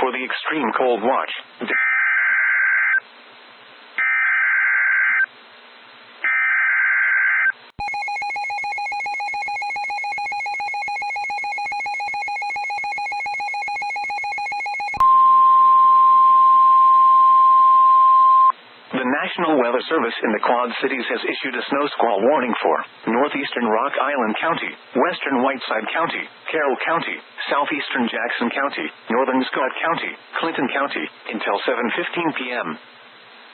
For the extreme cold watch. The National Weather Service in the Quad Cities has issued a snow squall warning for northeastern Rock Island County, western Whiteside County, Carroll County, southeastern Jackson County, northern Scott County, Clinton County, until 7:15 p.m.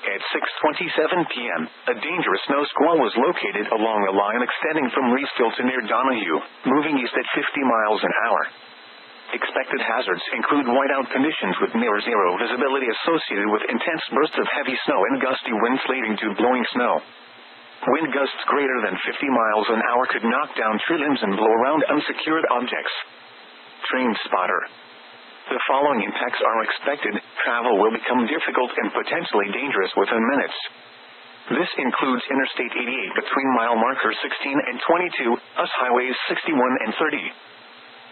At 6:27 p.m., a dangerous snow squall was located along a line extending from Reeseville to near Donahue, moving east at 50 miles an hour. Expected hazards include whiteout conditions with near-zero visibility associated with intense bursts of heavy snow and gusty winds leading to blowing snow. Wind gusts greater than 50 miles an hour could knock down tree limbs and blow around unsecured objects. Train spotter. The following impacts are expected. Travel will become difficult and potentially dangerous within minutes. This includes Interstate 88 between mile markers 16 and 22, US highways 61 and 30.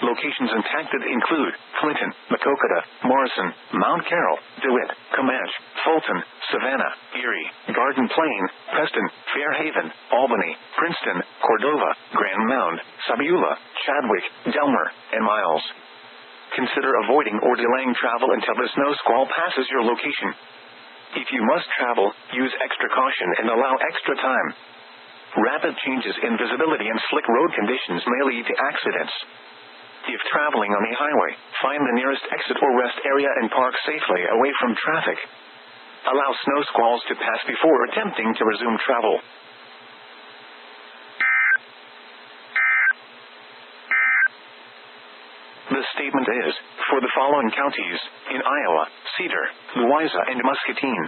Locations impacted include Clinton, Maquoketa, Morrison, Mount Carroll, DeWitt, Comanche, Fulton, Savannah, Erie, Garden Plain, Preston, Fairhaven, Albany, Princeton, Cordova, Grand Mound, Sabula, Chadwick, Delmer, and Miles. Consider avoiding or delaying travel until the snow squall passes your location. If you must travel, use extra caution and allow extra time. Rapid changes in visibility and slick road conditions may lead to accidents. If traveling on the highway, find the nearest exit or rest area and park safely away from traffic. Allow snow squalls to pass before attempting to resume travel. The statement is, for the following counties, in Iowa, Cedar, Louisa and Muscatine.